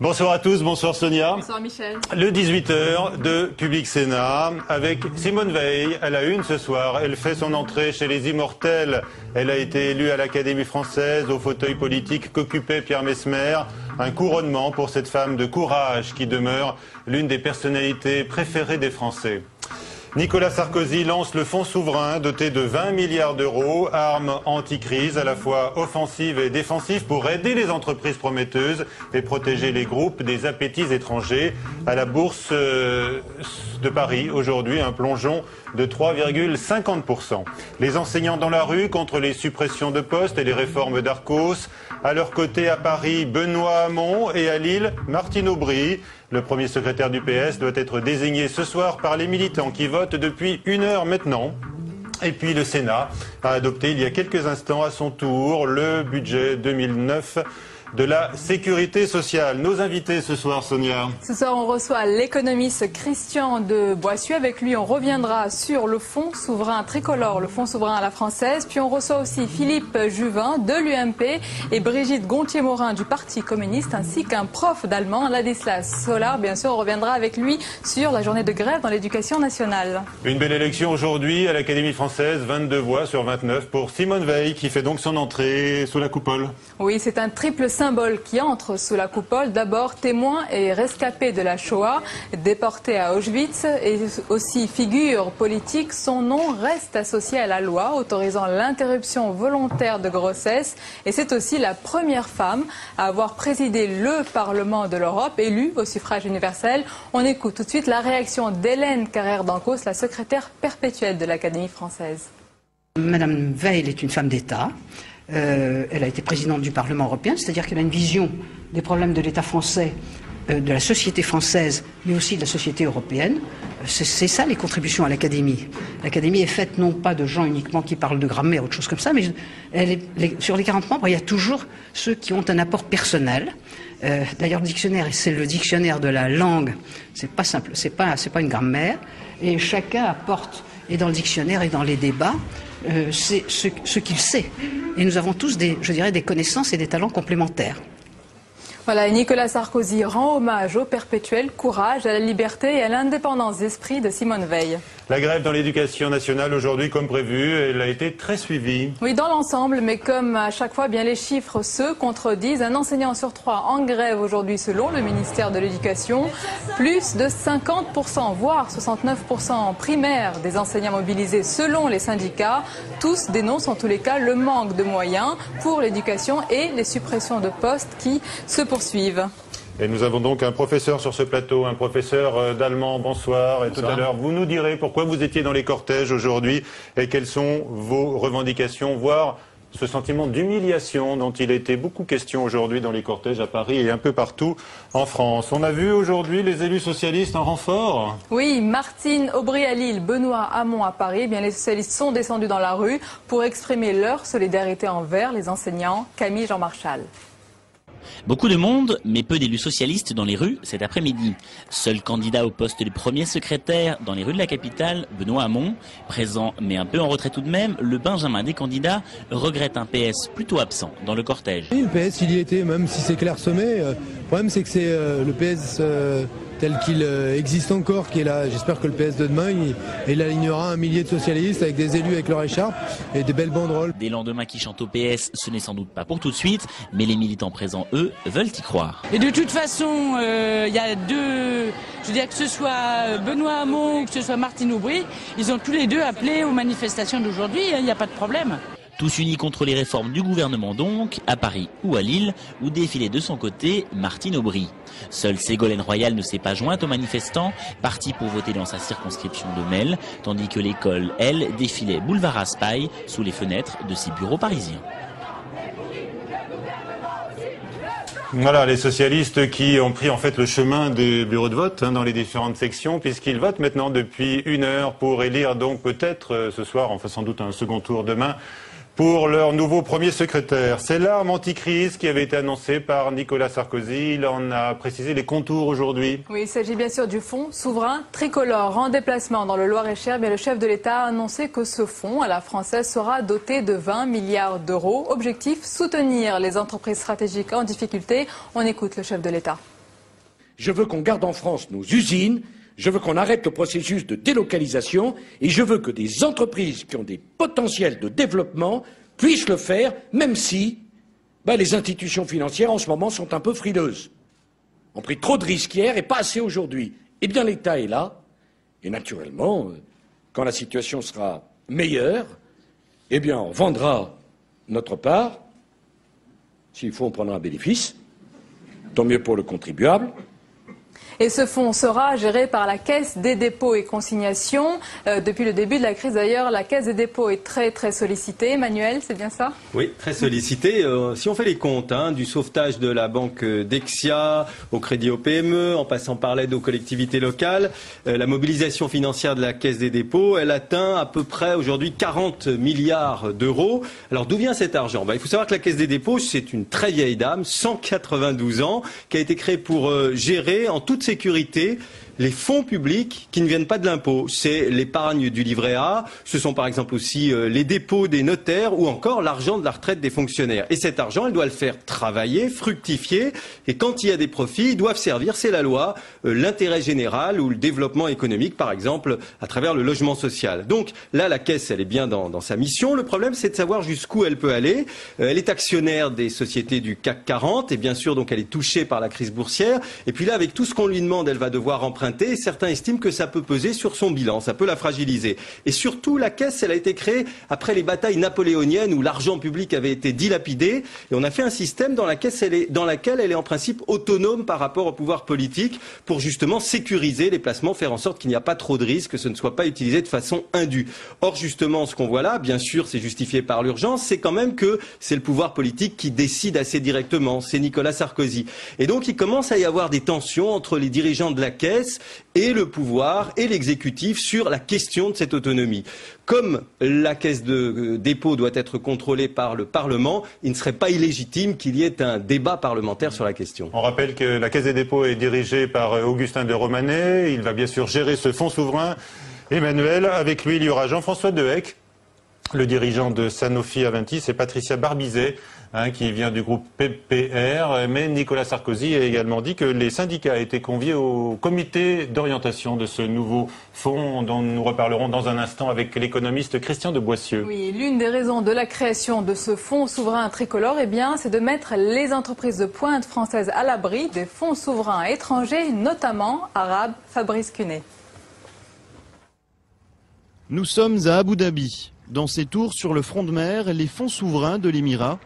Bonsoir à tous, bonsoir Sonia. Bonsoir Michel. Le 18h de Public Sénat avec Simone Veil à la une ce soir. Elle fait son entrée chez les Immortels. Elle a été élue à l'Académie française au fauteuil politique qu'occupait Pierre Messmer. Un couronnement pour cette femme de courage qui demeure l'une des personnalités préférées des Français. Nicolas Sarkozy lance le fonds souverain doté de 20 milliards d'euros, arme anti-crise à la fois offensive et défensive pour aider les entreprises prometteuses et protéger les groupes des appétits étrangers. À la bourse de Paris, aujourd'hui, un plongeon de 3,50%. Les enseignants dans la rue contre les suppressions de postes et les réformes d'Arcos. À leur côté, à Paris, Benoît Hamon et à Lille, Martine Aubry. Le premier secrétaire du PS doit être désigné ce soir par les militants qui votent depuis 1 heure maintenant. Et puis le Sénat a adopté il y a quelques instants à son tour le budget 2009 de la sécurité sociale. Nos invités ce soir, Sonia. Ce soir, on reçoit l'économiste Christian de Boissieu. Avec lui, on reviendra sur le fonds souverain tricolore, le fonds souverain à la française. Puis on reçoit aussi Philippe Juvin de l'UMP et Brigitte Gontier-Morin du Parti communiste, ainsi qu'un prof d'allemand, Ladislas Solar. Bien sûr, on reviendra avec lui sur la journée de grève dans l'éducation nationale. Une belle élection aujourd'hui à l'Académie française, 22 voix sur 29 pour Simone Veil qui fait donc son entrée sous la coupole. Oui, c'est un triple symbole qui entre sous la coupole. D'abord, témoin et rescapé de la Shoah, déporté à Auschwitz et aussi figure politique. Son nom reste associé à la loi autorisant l'interruption volontaire de grossesse. Et c'est aussi la première femme à avoir présidé le Parlement de l'Europe, élue au suffrage universel. On écoute tout de suite la réaction d'Hélène Carrère-Dancos, la secrétaire perpétuelle de l'Académie française. Madame Veil est une femme d'État. Elle a été présidente du Parlement européen, c'est-à-dire qu'elle a une vision des problèmes de l'État français, de la société française, mais aussi de la société européenne. C'est ça les contributions à l'Académie. L'Académie est faite non pas de gens uniquement qui parlent de grammaire ou de choses comme ça, mais sur les 40 membres, il y a toujours ceux qui ont un apport personnel. D'ailleurs, le dictionnaire, c'est le dictionnaire de la langue. C'est pas simple, c'est pas une grammaire. Et chacun apporte, et dans le dictionnaire et dans les débats, c'est ce qu'il sait. Et nous avons tous des connaissances et des talents complémentaires. Voilà, et Nicolas Sarkozy rend hommage au perpétuel courage, à la liberté et à l'indépendance d'esprit de Simone Veil. La grève dans l'éducation nationale aujourd'hui, comme prévu, elle a été très suivie. Oui, dans l'ensemble, mais comme à chaque fois, bien les chiffres se contredisent. Un enseignant sur 3 en grève aujourd'hui selon le ministère de l'Éducation. Plus de 50%, voire 69% en primaire des enseignants mobilisés selon les syndicats. Tous dénoncent en tous les cas le manque de moyens pour l'éducation et les suppressions de postes qui se poursuivent. Et nous avons donc un professeur sur ce plateau, un professeur d'allemand. Bonsoir. Et Bonsoir. Tout à l'heure, vous nous direz pourquoi vous étiez dans les cortèges aujourd'hui et quelles sont vos revendications, voire ce sentiment d'humiliation dont il a été beaucoup question aujourd'hui dans les cortèges à Paris et un peu partout en France. On a vu aujourd'hui les élus socialistes en renfort. Oui, Martine Aubry à Lille, Benoît Hamon à Paris. Eh bien, les socialistes sont descendus dans la rue pour exprimer leur solidarité envers les enseignants. Camille Jean Marchal. Beaucoup de monde, mais peu d'élus socialistes dans les rues cet après-midi. Seul candidat au poste de premier secrétaire dans les rues de la capitale, Benoît Hamon. Présent, mais un peu en retrait tout de même, le Benjamin des candidats regrette un PS plutôt absent dans le cortège. Oui, le PS, il y était, même si c'est clairsemé. Le problème, c'est que c'est le PS tel qu'il existe encore qui est là. J'espère que le PS de demain, il alignera un millier de socialistes avec des élus avec leur écharpe et des belles banderoles. Des lendemains qui chantent au PS, ce n'est sans doute pas pour tout de suite, mais les militants présents, eux, veulent y croire. Et de toute façon, il y a deux, je veux dire que ce soit Benoît Hamon ou que ce soit Martine Aubry, ils ont tous les deux appelé aux manifestations d'aujourd'hui, il n'y a pas de problème. Tous unis contre les réformes du gouvernement donc, à Paris ou à Lille, où défilait de son côté Martine Aubry. Seule Ségolène Royal ne s'est pas jointe aux manifestants, partie pour voter dans sa circonscription de Melle, tandis que l'école, elle, défilait boulevard Raspail sous les fenêtres de ses bureaux parisiens. Voilà, les socialistes qui ont pris en fait le chemin des bureaux de vote dans les différentes sections, puisqu'ils votent maintenant depuis 1 heure pour élire donc peut-être ce soir, enfin sans doute un second tour demain, pour leur nouveau premier secrétaire. C'est l'arme anticrise qui avait été annoncée par Nicolas Sarkozy. Il en a précisé les contours aujourd'hui. Oui, il s'agit bien sûr du fonds souverain tricolore. En déplacement dans le Loir-et-Cher, le chef de l'État a annoncé que ce fonds à la française sera doté de 20 milliards d'euros. Objectif, soutenir les entreprises stratégiques en difficulté. On écoute le chef de l'État. Je veux qu'on garde en France nos usines, je veux qu'on arrête le processus de délocalisation et je veux que des entreprises qui ont des potentiels de développement puissent le faire, même si les institutions financières en ce moment sont un peu frileuses. On a pris trop de risques hier et pas assez aujourd'hui. Eh bien l'État est là et naturellement, quand la situation sera meilleure, eh bien on vendra notre part. S'il faut, on prendra un bénéfice. Tant mieux pour le contribuable. Et ce fonds sera géré par la Caisse des dépôts et consignations. Depuis le début de la crise d'ailleurs, la Caisse des dépôts est très sollicitée. Emmanuel, c'est bien ça? Oui, très sollicitée. Si on fait les comptes, du sauvetage de la banque Dexia au crédit aux PME, en passant par l'aide aux collectivités locales, la mobilisation financière de la Caisse des dépôts, elle atteint à peu près aujourd'hui 40 milliards d'euros. Alors d'où vient cet argent? Il faut savoir que la Caisse des dépôts, c'est une très vieille dame, 192 ans, qui a été créée pour gérer en toute sécurité les fonds publics qui ne viennent pas de l'impôt. C'est l'épargne du livret A, ce sont par exemple aussi les dépôts des notaires ou encore l'argent de la retraite des fonctionnaires. Et cet argent, elle doit le faire travailler, fructifier, et quand il y a des profits, ils doivent servir, c'est la loi, l'intérêt général ou le développement économique, par exemple, à travers le logement social. Donc là, la Caisse, elle est bien dans sa mission. Le problème, c'est de savoir jusqu'où elle peut aller. Elle est actionnaire des sociétés du CAC 40, et bien sûr, donc elle est touchée par la crise boursière. Et puis là, avec tout ce qu'on lui demande, elle va devoir emprunter. Et certains estiment que ça peut peser sur son bilan, ça peut la fragiliser. Et surtout, la Caisse, elle a été créée après les batailles napoléoniennes où l'argent public avait été dilapidé. Et on a fait un système dans lequel elle est en principe autonome par rapport au pouvoir politique pour justement sécuriser les placements, faire en sorte qu'il n'y a pas trop de risques, que ce ne soit pas utilisé de façon indue. Or, justement, ce qu'on voit là, bien sûr, c'est justifié par l'urgence, c'est quand même que c'est le pouvoir politique qui décide assez directement. C'est Nicolas Sarkozy. Et donc, il commence à y avoir des tensions entre les dirigeants de la Caisse et le pouvoir et l'exécutif sur la question de cette autonomie. Comme la Caisse de dépôt doit être contrôlée par le Parlement, il ne serait pas illégitime qu'il y ait un débat parlementaire sur la question. On rappelle que la Caisse des dépôts est dirigée par Augustin de Romanet. Il va bien sûr gérer ce fonds souverain. Emmanuel, avec lui, il y aura Jean-François Dehecq, le dirigeant de Sanofi Aventis, et Patricia Barbizet, qui vient du groupe PPR. Mais Nicolas Sarkozy a également dit que les syndicats étaient conviés au comité d'orientation de ce nouveau fonds dont nous reparlerons dans un instant avec l'économiste Christian de Boissieu. Oui, l'une des raisons de la création de ce fonds souverain tricolore, c'est de mettre les entreprises de pointe françaises à l'abri des fonds souverains étrangers, notamment arabes. Fabrice Cunet. Nous sommes à Abu Dhabi. Dans ces tours sur le front de mer, les fonds souverains de l'Émirat.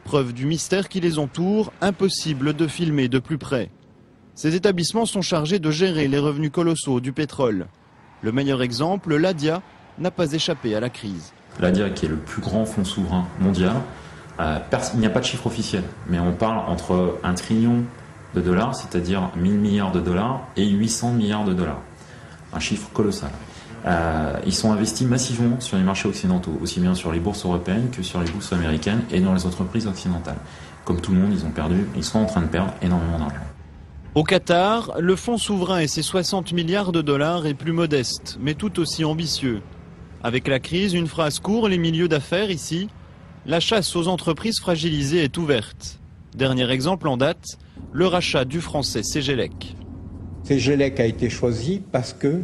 Preuve du mystère qui les entoure, impossible de filmer de plus près. Ces établissements sont chargés de gérer les revenus colossaux du pétrole. Le meilleur exemple, l'ADIA, n'a pas échappé à la crise. L'ADIA, qui est le plus grand fonds souverain mondial, il n'y a pas de chiffre officiel, mais on parle entre 1 trillion de dollars, c'est-à-dire 1000 milliards de dollars, et 800 milliards de dollars. Un chiffre colossal. Ils sont investis massivement sur les marchés occidentaux, aussi bien sur les bourses européennes que sur les bourses américaines et dans les entreprises occidentales. Comme tout le monde, ils sont en train de perdre énormément d'argent. Au Qatar, le fonds souverain et ses 60 milliards de dollars est plus modeste, mais tout aussi ambitieux. Avec la crise, une phrase court les milieux d'affaires ici. La chasse aux entreprises fragilisées est ouverte. Dernier exemple en date, le rachat du français Cegelec. Cegelec a été choisi parce que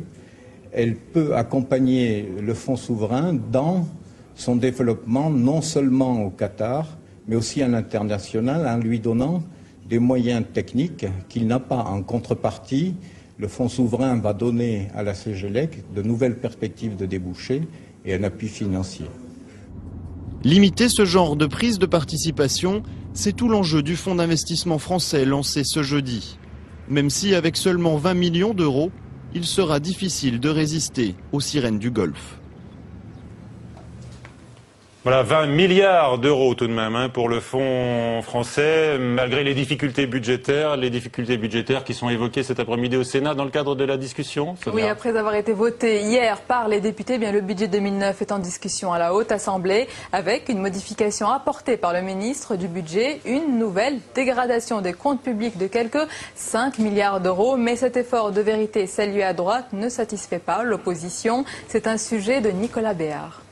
elle peut accompagner le fonds souverain dans son développement, non seulement au Qatar, mais aussi à l'international, en lui donnant des moyens techniques qu'il n'a pas. En contrepartie, le fonds souverain va donner à la Cegelec de nouvelles perspectives de débouchés et un appui financier. Limiter ce genre de prise de participation, c'est tout l'enjeu du fonds d'investissement français lancé ce jeudi. Même si, avec seulement 20 millions d'euros, il sera difficile de résister aux sirènes du Golfe. Voilà, 20 milliards d'euros tout de même pour le fonds français, malgré les difficultés budgétaires qui sont évoquées cet après-midi au Sénat dans le cadre de la discussion. Oui, après avoir été voté hier par les députés, le budget 2009 est en discussion à la Haute Assemblée avec une modification apportée par le ministre du Budget, une nouvelle dégradation des comptes publics de quelques 5 milliards d'euros. Mais cet effort de vérité salué à droite ne satisfait pas l'opposition. C'est un sujet de Nicolas Béard.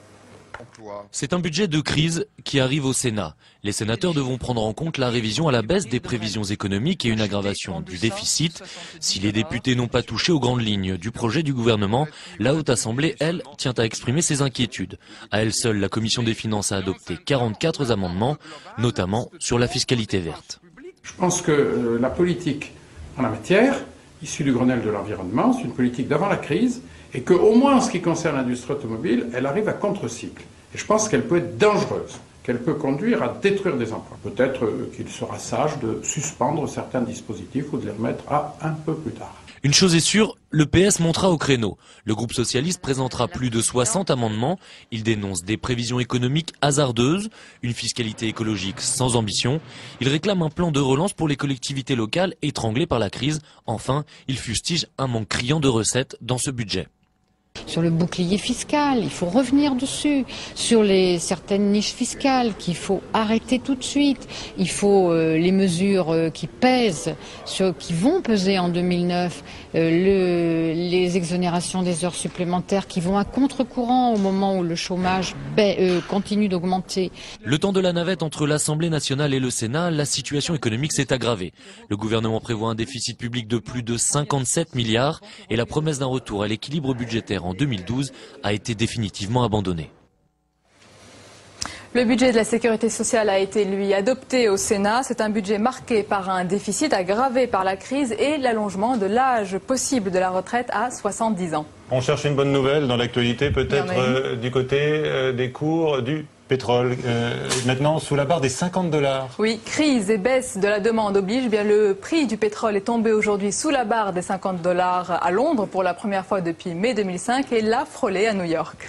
C'est un budget de crise qui arrive au Sénat. Les sénateurs devront prendre en compte la révision à la baisse des prévisions économiques et une aggravation du déficit. Si les députés n'ont pas touché aux grandes lignes du projet du gouvernement, la Haute Assemblée, elle, tient à exprimer ses inquiétudes. À elle seule, la Commission des finances a adopté 44 amendements, notamment sur la fiscalité verte. Je pense que la politique en la matière, issue du Grenelle de l'environnement, c'est une politique d'avant la crise, et qu'au moins en ce qui concerne l'industrie automobile, elle arrive à contre-cycle. Et je pense qu'elle peut être dangereuse, qu'elle peut conduire à détruire des emplois. Peut-être qu'il sera sage de suspendre certains dispositifs ou de les remettre à un peu plus tard. Une chose est sûre, le PS montera au créneau. Le groupe socialiste présentera plus de 60 amendements. Il dénonce des prévisions économiques hasardeuses, une fiscalité écologique sans ambition. Il réclame un plan de relance pour les collectivités locales étranglées par la crise. Enfin, il fustige un manque criant de recettes dans ce budget. Sur le bouclier fiscal, il faut revenir dessus. Sur certaines niches fiscales qu'il faut arrêter tout de suite. Il faut les mesures qui pèsent, qui vont peser en 2009, les exonérations des heures supplémentaires qui vont à contre-courant au moment où le chômage continue d'augmenter. Le temps de la navette entre l'Assemblée nationale et le Sénat, la situation économique s'est aggravée. Le gouvernement prévoit un déficit public de plus de 57 milliards et la promesse d'un retour à l'équilibre budgétaire en 2012 a été définitivement abandonnée. Le budget de la sécurité sociale a été, lui, adopté au Sénat. C'est un budget marqué par un déficit aggravé par la crise et l'allongement de l'âge possible de la retraite à 70 ans. On cherche une bonne nouvelle dans l'actualité, peut-être du côté des cours du pétrole, maintenant sous la barre des $50. Oui, crise et baisse de la demande oblige. Eh bien, le prix du pétrole est tombé aujourd'hui sous la barre des $50 à Londres pour la première fois depuis mai 2005 et l'a frôlé à New York.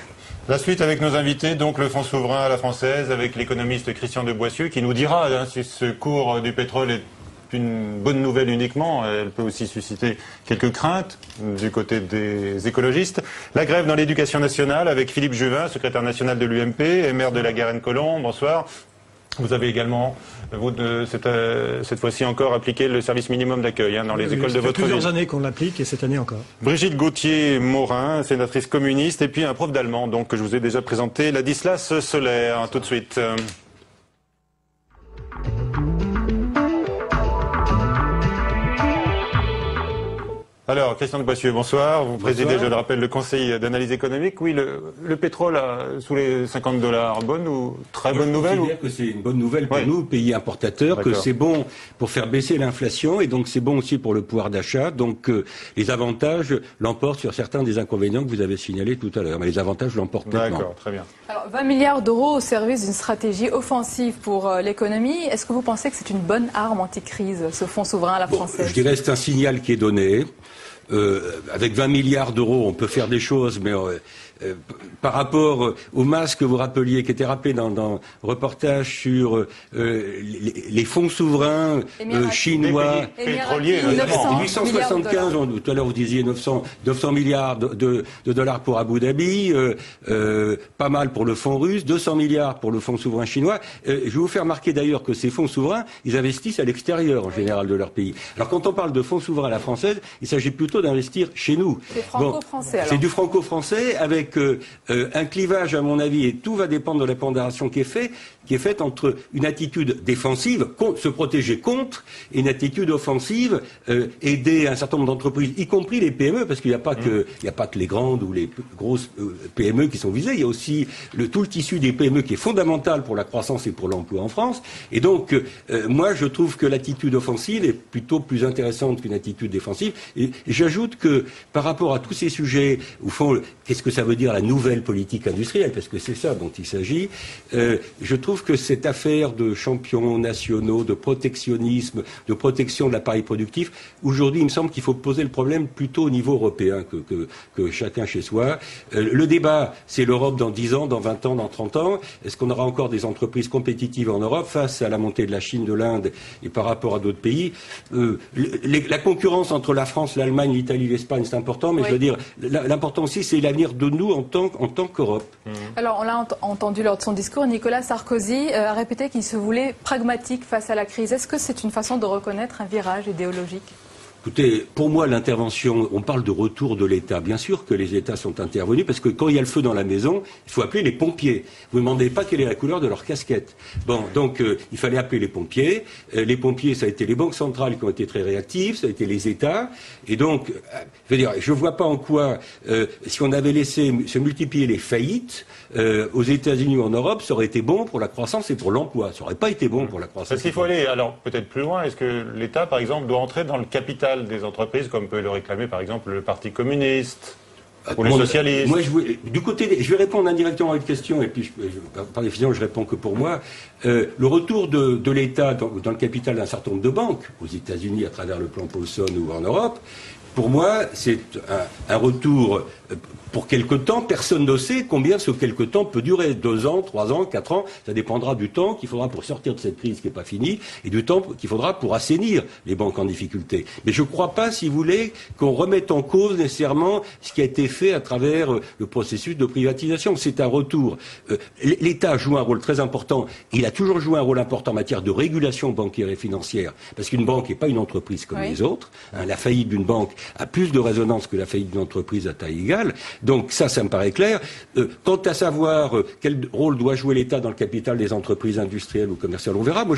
La suite avec nos invités, donc le Fonds souverain à la française, avec l'économiste Christian de Boissieu, qui nous dira si ce cours du pétrole est une bonne nouvelle uniquement. Elle peut aussi susciter quelques craintes du côté des écologistes. La grève dans l'éducation nationale avec Philippe Juvin, secrétaire national de l'UMP et maire de la Garenne-Colombes. Bonsoir. Vous avez également, vous, cette fois-ci encore, appliqué le service minimum d'accueil dans les écoles de votre ville. Ça fait plusieurs années qu'on l'applique et cette année encore. Brigitte Gauthier-Morin, sénatrice communiste, et puis un prof d'allemand, donc que je vous ai déjà présenté, Ladislas Soler. Tout de suite. Alors, Christian de Boissieu, bonsoir. Vous présidez, je le rappelle, le Conseil d'analyse économique. Oui, le pétrole sous les $50, bonne ou très bonne nouvelle? Je considère que c'est une bonne nouvelle pour nous, pays importateurs, que c'est bon pour faire baisser l'inflation et donc c'est bon aussi pour le pouvoir d'achat. Donc les avantages l'emportent sur certains des inconvénients que vous avez signalés tout à l'heure. Mais les avantages l'emportent maintenant. D'accord, très bien. Alors, 20 milliards d'euros au service d'une stratégie offensive pour l'économie. Est-ce que vous pensez que c'est une bonne arme anti-crise, ce fonds souverain à la française? Je dirais que c'est un signal qui est donné. Avec 20 milliards d'euros, on peut faire des choses, mais par rapport aux masses que vous rappeliez, qui étaient rappelés dans le reportage sur les fonds souverains chinois, pétroliers, 875, tout à l'heure vous disiez 900 milliards de dollars pour Abu Dhabi, pas mal pour le fonds russe, 200 milliards pour le fonds souverain chinois. Je vais vous faire remarquer d'ailleurs que ces fonds souverains, ils investissent à l'extérieur en général de leur pays. Alors quand on parle de fonds souverains à la française, il s'agit plutôt d'investir chez nous. C'est franco-français alors. C'est du franco-français avec un clivage à mon avis, et tout va dépendre de la pondération qui est faite entre une attitude défensive, se protéger contre, et une attitude offensive, aider un certain nombre d'entreprises, y compris les PME, parce qu'il n'y a pas que les grandes ou les grosses PME qui sont visées, il y a aussi tout le tissu des PME qui est fondamental pour la croissance et pour l'emploi en France. Et donc, moi, je trouve que l'attitude offensive est plutôt plus intéressante qu'une attitude défensive. Et j'ajoute que par rapport à tous ces sujets, au fond, qu'est-ce que ça veut dire la nouvelle politique industrielle, parce que c'est ça dont il s'agit, je trouve que cette affaire de champions nationaux, de protectionnisme, de protection de l'appareil productif, aujourd'hui, il me semble qu'il faut poser le problème plutôt au niveau européen que chacun chez soi. Le débat, c'est l'Europe dans 10 ans, dans 20 ans, dans 30 ans. Est-ce qu'on aura encore des entreprises compétitives en Europe face à la montée de la Chine, de l'Inde et par rapport à d'autres pays? La concurrence entre la France, l'Allemagne, l'Italie, l'Espagne, c'est important, mais je veux dire, l'important aussi, c'est l'avenir de nous en tant qu'Europe. Alors, on l'a entendu lors de son discours, Nicolas Sarkozy a répété qu'il se voulait pragmatique face à la crise. Est-ce que c'est une façon de reconnaître un virage idéologique? Écoutez, pour moi, l'intervention, on parle de retour de l'État. Bien sûr que les États sont intervenus, parce que quand il y a le feu dans la maison, il faut appeler les pompiers. Vous ne demandez pas quelle est la couleur de leur casquette. Bon, donc il fallait appeler les pompiers. Les pompiers, ça a été les banques centrales qui ont été très réactives, ça a été les États. Et donc, je veux dire, je ne vois pas en quoi, si on avait laissé se multiplier les faillites, aux États-Unis ou en Europe, ça aurait été bon pour la croissance et pour l'emploi. Ça n'aurait pas été bon pour la croissance. Est-ce qu'il faut aller, alors peut-être plus loin, est-ce que l'État, par exemple, doit entrer dans le capital des entreprises, comme peut le réclamer, par exemple, le Parti communiste ou les socialistes? Moi, du côté je vais répondre indirectement à une question, et puis, par définition, je réponds que pour moi. Le retour de l'État dans le capital d'un certain nombre de banques, aux États-Unis à travers le plan Paulson ou en Europe, pour moi, c'est un retour pour quelque temps. Personne ne sait combien ce quelque temps peut durer. 2 ans, 3 ans, 4 ans. Ça dépendra du temps qu'il faudra pour sortir de cette crise qui n'est pas finie et du temps qu'il faudra pour assainir les banques en difficulté. Mais je ne crois pas, si vous voulez, qu'on remette en cause nécessairement ce qui a été fait à travers le processus de privatisation. C'est un retour. L'État joue un rôle très important. Il a toujours joué un rôle important en matière de régulation bancaire et financière. Parce qu'une banque n'est pas une entreprise comme les autres. La faillite d'une banque a plus de résonance que la faillite d'une entreprise à taille égale. Donc ça me paraît clair. Quant à savoir quel rôle doit jouer l'État dans le capital des entreprises industrielles ou commerciales, on verra. Moi,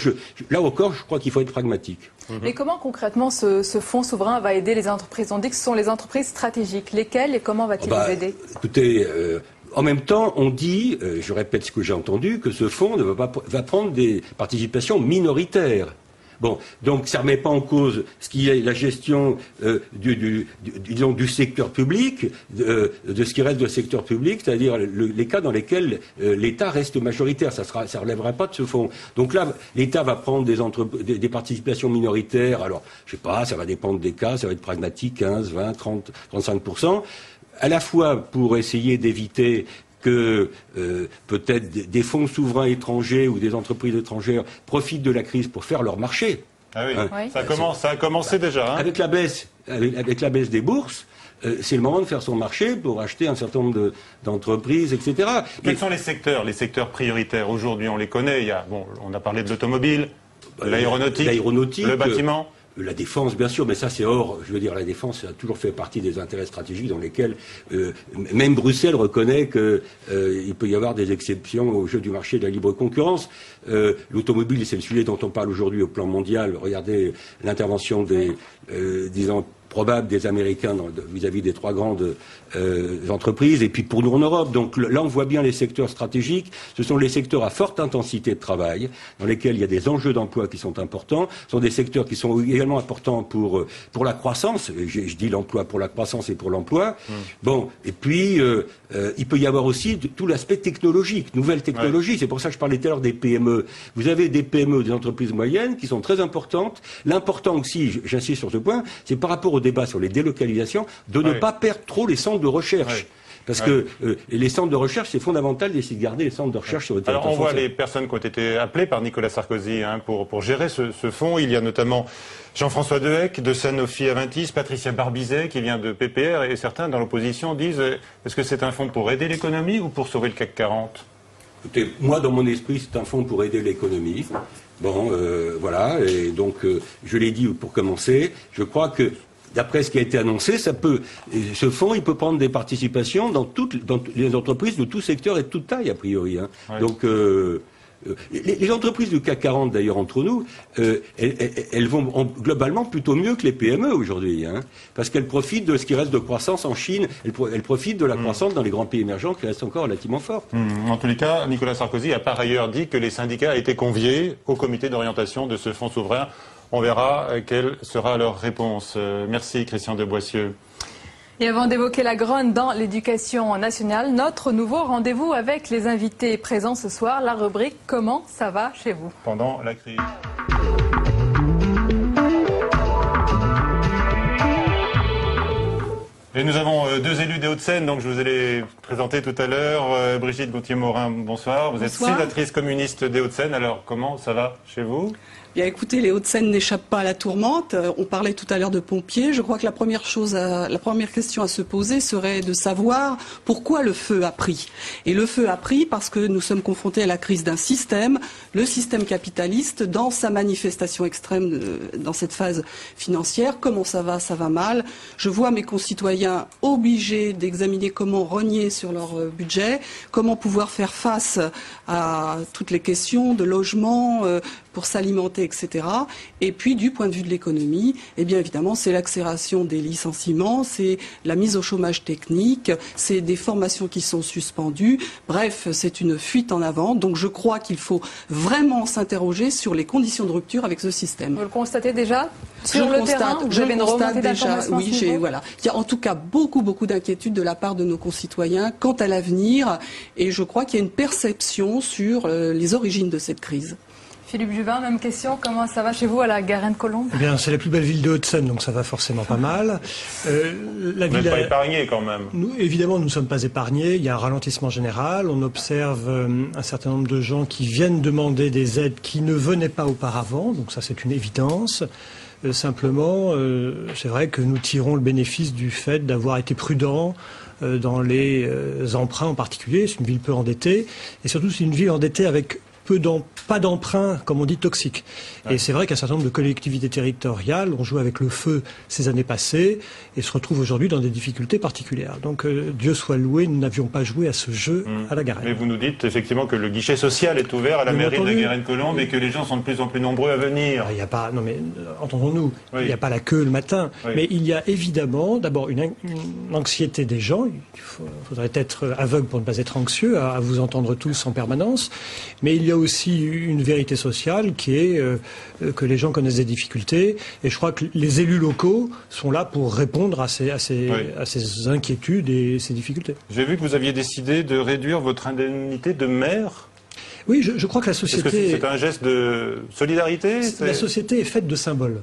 là encore, je crois qu'il faut être pragmatique. Et comment concrètement ce fonds souverain va aider les entreprises? On dit que ce sont les entreprises stratégiques. Lesquelles et comment va-t-il les aider? Écoutez, en même temps, on dit, je répète ce que j'ai entendu, que ce fonds va prendre des participations minoritaires. Bon, donc ça ne remet pas en cause ce qui est la gestion du secteur public, de ce qui reste du secteur public, c'est-à-dire les cas dans lesquels l'État reste majoritaire. Ça relèvera pas de ce fonds. Donc là, l'État va prendre des participations minoritaires. Alors, je sais pas, ça va dépendre des cas, ça va être pragmatique, 15, 20, 30, 35%, à la fois pour essayer d'éviter que peut-être des fonds souverains étrangers ou des entreprises étrangères profitent de la crise pour faire leur marché. Ah oui, ça a commencé déjà. Hein. Avec la baisse des bourses, c'est le moment de faire son marché pour acheter un certain nombre d'entreprises, etc. Quels sont les secteurs prioritaires aujourd'hui? On les connaît. On a parlé de l'automobile, l'aéronautique, le bâtiment. La défense, bien sûr, mais ça c'est hors. Je veux dire, la défense a toujours fait partie des intérêts stratégiques dans lesquels même Bruxelles reconnaît qu'il peut y avoir des exceptions au jeu du marché de la libre concurrence. L'automobile, c'est le sujet dont on parle aujourd'hui au plan mondial. Regardez l'intervention disons, probable des Américains vis-à-vis des 3 grandes entreprises, et puis pour nous en Europe. Donc là, on voit bien les secteurs stratégiques. Ce sont les secteurs à forte intensité de travail, dans lesquels il y a des enjeux d'emploi qui sont importants. Ce sont des secteurs qui sont également importants pour la croissance. Je dis l'emploi pour la croissance et pour l'emploi. Bon, et puis il peut y avoir aussi tout l'aspect technologique, nouvelles technologies. C'est pour ça que je parlais tout à l'heure des PME. Vous avez des PME, des entreprises moyennes, qui sont très importantes. L'important aussi, j'insiste sur ce point, c'est par rapport au débat sur les délocalisations, de ne pas perdre trop les centres de recherche. Parce que les centres de recherche, c'est fondamental d'essayer de garder les centres de recherche sur le territoire français. Alors on voit français. les personnes qui ont été appelées par Nicolas Sarkozy pour gérer ce fonds. Il y a notamment Jean-François Dehecq de Sanofi Aventis, Patricia Barbizet qui vient de PPR, et certains dans l'opposition disent est-ce que c'est un fonds pour aider l'économie ou pour sauver le CAC 40? Écoutez, moi, dans mon esprit, c'est un fonds pour aider l'économie. Bon, voilà, et donc, je l'ai dit pour commencer, je crois que, d'après ce qui a été annoncé, ce fonds, il peut prendre des participations dans les entreprises de tout secteur et de toute taille, a priori. Hein. Ouais. Donc, les entreprises du CAC 40, d'ailleurs, entre nous, elles vont globalement plutôt mieux que les PME aujourd'hui, hein, parce qu'elles profitent de ce qui reste de croissance en Chine, elles profitent de la croissance dans les grands pays émergents qui restent encore relativement fortes. En tous les cas, Nicolas Sarkozy a par ailleurs dit que les syndicats étaient conviés au comité d'orientation de ce fonds souverain. On verra quelle sera leur réponse. Merci Christian de Boissieu. Et avant d'évoquer la grogne dans l'éducation nationale, notre nouveau rendez-vous avec les invités présents ce soir, la rubrique « Comment ça va chez vous ?» pendant la crise. Et nous avons 2 élus des Hauts-de-Seine, donc je vous ai présenté tout à l'heure. Brigitte Gonthier-Morin, bonsoir. Vous êtes sénatrice communiste des Hauts-de-Seine. Alors, comment ça va chez vous ? Bien, écoutez, les Hauts-de-Seine n'échappent pas à la tourmente. On parlait tout à l'heure de pompiers. Je crois que la première question à se poser serait de savoir pourquoi le feu a pris. Et le feu a pris parce que nous sommes confrontés à la crise d'un système, le système capitaliste, dans sa manifestation extrême, dans cette phase financière. Comment ça va mal. Je vois mes concitoyens obligés d'examiner comment rogner sur leur budget, comment pouvoir faire face à toutes les questions de logement, pour s'alimenter, etc. Et puis, du point de vue de l'économie, eh bien évidemment, c'est l'accélération des licenciements, c'est la mise au chômage technique, c'est des formations qui sont suspendues. Bref, c'est une fuite en avant. Donc, je crois qu'il faut vraiment s'interroger sur les conditions de rupture avec ce système. Vous le constatez déjà sur le terrain? Vous avez une remontée d'informations à ce niveau? Voilà. Il y a en tout cas beaucoup d'inquiétudes de la part de nos concitoyens quant à l'avenir. Et je crois qu'il y a une perception sur les origines de cette crise. Philippe Juvin, même question. Comment ça va chez vous à la Garenne-Colombes? Eh bien, c'est la plus belle ville de Haute-Seine, donc ça va forcément pas mal. Vous n'êtes pas épargné quand même. Évidemment, nous ne sommes pas épargnés. Il y a un ralentissement général. On observe un certain nombre de gens qui viennent demander des aides qui ne venaient pas auparavant. Donc ça, c'est une évidence. Simplement, c'est vrai que nous tirons le bénéfice du fait d'avoir été prudents dans les emprunts en particulier. C'est une ville peu endettée. Et surtout, c'est une ville endettée avec pas d'emprunt, comme on dit, toxique. Ouais. Et c'est vrai qu'un certain nombre de collectivités territoriales ont joué avec le feu ces années passées et se retrouvent aujourd'hui dans des difficultés particulières. Donc, Dieu soit loué, nous n'avions pas joué à ce jeu à la Garenne. Mais vous nous dites effectivement que le guichet social est ouvert à la mairie de la Garenne-Colombes et que les gens sont de plus en plus nombreux à venir. Il n'y a pas, non mais entendons-nous, il n'y a pas la queue le matin, mais il y a évidemment d'abord une anxiété des gens. Il faudrait être aveugle pour ne pas être anxieux, à vous entendre tous en permanence, mais il y a aussi une vérité sociale qui est que les gens connaissent des difficultés et je crois que les élus locaux sont là pour répondre à ces inquiétudes et ces difficultés. J'ai vu que vous aviez décidé de réduire votre indemnité de maire. Oui, je crois que la société... Est-ce que c'est un geste de solidarité? La société est faite de symboles.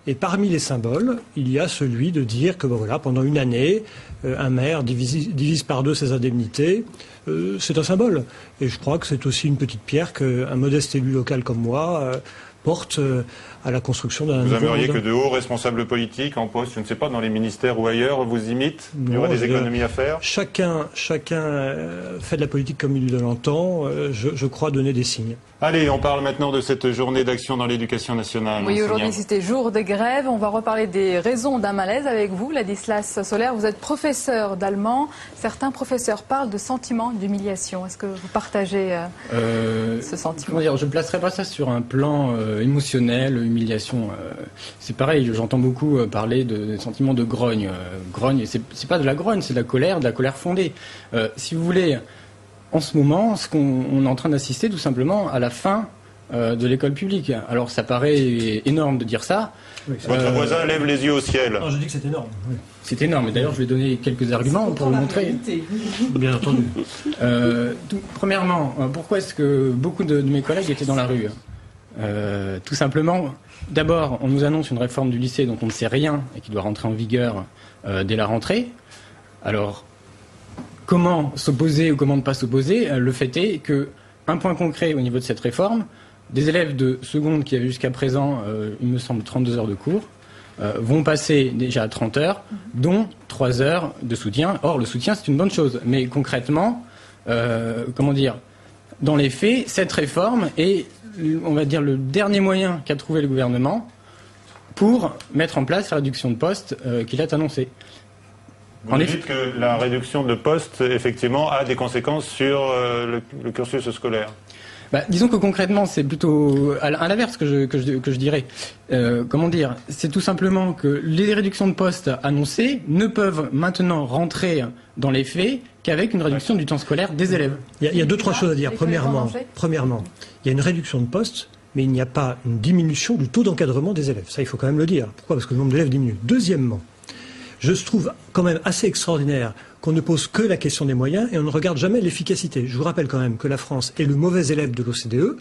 Et parmi les symboles, il y a celui de dire que voilà, pendant une année, un maire divise par deux ses indemnités. C'est un symbole. Et je crois que c'est aussi une petite pierre qu'un modeste élu local comme moi porte à la construction d'un... Vous aimeriez que de hauts responsables politiques en poste, je ne sais pas, dans les ministères ou ailleurs, vous imitent? Il y aura des économies à faire? Chacun fait de la politique comme il l'entend. Je crois donner des signes. Allez, on parle maintenant de cette journée d'action dans l'éducation nationale. Oui, aujourd'hui c'était jour de grève. On va reparler des raisons d'un malaise avec vous, Ladislas Solaire. Vous êtes professeur d'allemand. Certains professeurs parlent de sentiment d'humiliation. Est-ce que vous partagez ce sentiment? Comment dire, je ne placerai pas ça sur un plan émotionnel, humiliation. C'est pareil, j'entends beaucoup parler de sentiments de grogne. Grogne, c'est pas de la grogne, c'est de la colère fondée. Si vous voulez... En ce moment, on est en train d'assister tout simplement à la fin de l'école publique. Alors ça paraît énorme de dire ça. Oui, votre voisin lève les yeux au ciel. Non, je dis que c'est énorme. Oui. C'est énorme. Et d'ailleurs, je vais donner quelques arguments pour le montrer. Bien entendu. Premièrement, pourquoi est-ce que beaucoup de mes collègues étaient dans la rue? Tout simplement, d'abord, on nous annonce une réforme du lycée dont on ne sait rien et qui doit rentrer en vigueur dès la rentrée. Alors... Comment s'opposer ou comment ne pas s'opposer? Le fait est que, un point concret au niveau de cette réforme, des élèves de seconde qui avaient jusqu'à présent, il me semble, 32 heures de cours, vont passer déjà à 30 heures, dont 3 heures de soutien. Or, le soutien, c'est une bonne chose. Mais concrètement, dans les faits, cette réforme est, on va dire, le dernier moyen qu'a trouvé le gouvernement pour mettre en place la réduction de postes qu'il a annoncée. Vous dites que la réduction de postes, effectivement, a des conséquences sur le cursus scolaire. Disons que concrètement, c'est plutôt à l'inverse que je dirais. C'est tout simplement que les réductions de postes annoncées ne peuvent maintenant rentrer dans les faits qu'avec une réduction du temps scolaire des élèves. Il y a deux, trois choses à dire. Premièrement, il y a une réduction de postes, mais il n'y a pas une diminution du taux d'encadrement des élèves. Ça, il faut quand même le dire. Pourquoi? Parce que le nombre d'élèves diminue. Deuxièmement, je trouve quand même assez extraordinaire qu'on ne pose que la question des moyens et on ne regarde jamais l'efficacité. Je vous rappelle quand même que la France est le mauvais élève de l'OCDE.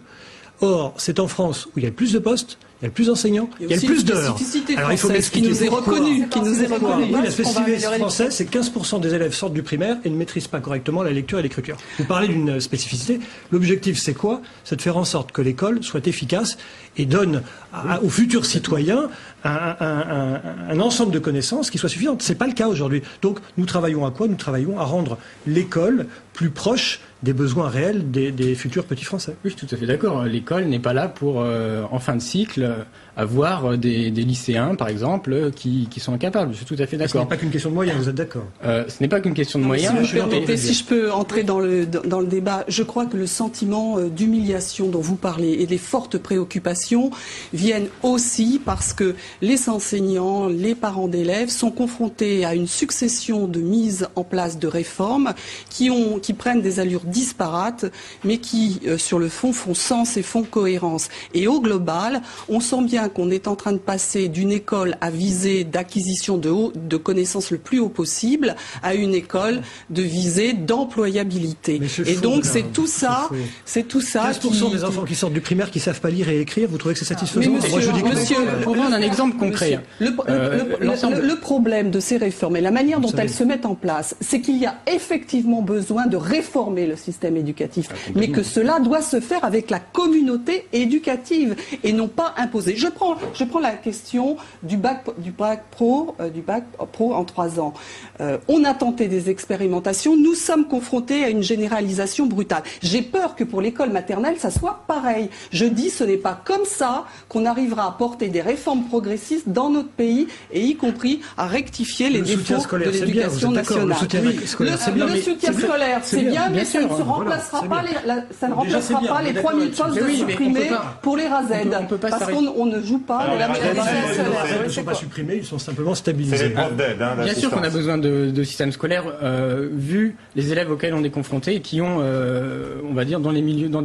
Or, c'est en France où il y a le plus de postes, il y a le plus d'enseignants, il y a le plus d'heures. Alors il faut m'expliquer qui nous est reconnu. Oui, la spécificité française, c'est 15% des élèves sortent du primaire et ne maîtrisent pas correctement la lecture et l'écriture. Vous parlez d'une spécificité. L'objectif, c'est quoi? C'est de faire en sorte que l'école soit efficace et donne aux futurs citoyens un ensemble de connaissances qui soit suffisante. C'est pas le cas aujourd'hui. Donc nous travaillons à quoi? Nous travaillons à rendre l'école plus proche des besoins réels des futurs petits Français. Oui, je suis tout à fait d'accord. L'école n'est pas là pour, en fin de cycle, avoir des lycéens, par exemple, qui sont incapables. Je suis tout à fait d'accord. Ce n'est pas qu'une question de moyens, vous êtes d'accord? Ce n'est pas qu'une question de moyens. Si je peux entrer dans le débat, je crois que le sentiment d'humiliation dont vous parlez et des fortes préoccupations viennent aussi parce que les enseignants, les parents d'élèves sont confrontés à une succession de mises en place de réformes qui prennent des allures disparates, mais qui, sur le fond, font sens et font cohérence. Et au global, on sent bien qu'on est en train de passer d'une école à visée d'acquisition de connaissances le plus haut possible à une école de visée d'employabilité. Et donc, c'est tout ça. 15% des enfants qui sortent du primaire qui savent pas lire et écrire, vous trouvez que c'est satisfaisant? Monsieur, pour prendre un exemple concret. Le problème de ces réformes et la manière dont elles se mettent en place, c'est qu'il y a effectivement besoin de réformer le système éducatif, mais que cela doit se faire avec la communauté éducative et non pas imposer. Je prends la question du bac pro en 3 ans. On a tenté des expérimentations, nous sommes confrontés à une généralisation brutale. J'ai peur que pour l'école maternelle, ça soit pareil. Je dis, ce n'est pas comme ça qu'on arrivera à porter des réformes progressistes dans notre pays, et y compris à rectifier les défauts de l'éducation nationale. Le soutien scolaire, c'est bien, mais ça ne remplacera pas les 3000 postes supprimés pour les RASED. Parce qu'on ne joue pas de la même manière. Ils ne sont pas supprimés, ils sont simplement stabilisés. C'est les profs d'aide. Bien sûr qu'on a besoin de système scolaire, vu les élèves auxquels on est confronté et qui ont, on va dire, dans des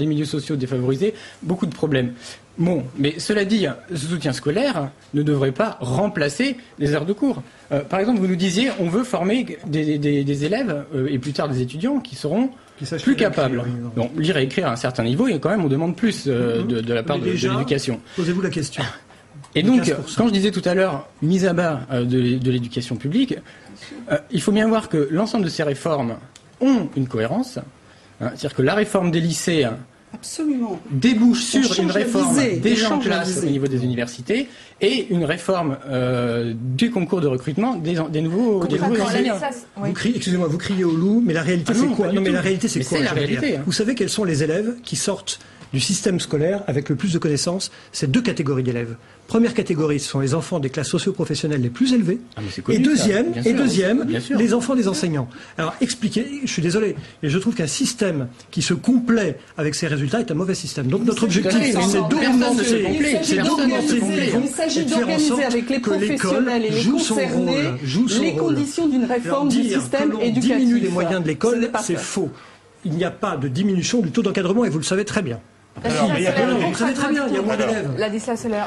milieux sociaux défavorisés, beaucoup de problèmes. Bon, mais cela dit, ce soutien scolaire ne devrait pas remplacer les heures de cours. Par exemple, vous nous disiez, on veut former des élèves et plus tard des étudiants qui seront plus capables. Bon, lire et écrire à un certain niveau, et quand même, on demande plus de la part de l'éducation. Posez-vous la question. Et donc, quand je disais tout à l'heure, mise à bas de l'éducation publique, il faut bien voir que l'ensemble de ces réformes ont une cohérence. C'est-à-dire que la réforme des lycées débouche sur une réforme déjà en place au niveau des universités et une réforme du concours de recrutement des nouveaux enseignants. Excusez-moi, vous criez au loup, mais la réalité c'est quoi? Non, mais la réalité c'est quoi? C'est la réalité. Vous savez quels sont les élèves qui sortent du système scolaire avec le plus de connaissances? C'est 2 catégories d'élèves. Première catégorie, ce sont les enfants des classes socio-professionnelles les plus élevées. Et deuxième, les enfants des enseignants. Alors expliquez, je suis désolé, mais je trouve qu'un système qui se complaît avec ces résultats est un mauvais système. Donc notre objectif, c'est d'augmenter avec les professionnels et les concernés les conditions d'une réforme du système éducatif. Diminuer les moyens de l'école, c'est faux. Il n'y a pas de diminution du taux d'encadrement et vous le savez très bien. Vous savez très bien, il y a moins d'élèves. Ladislas Soler,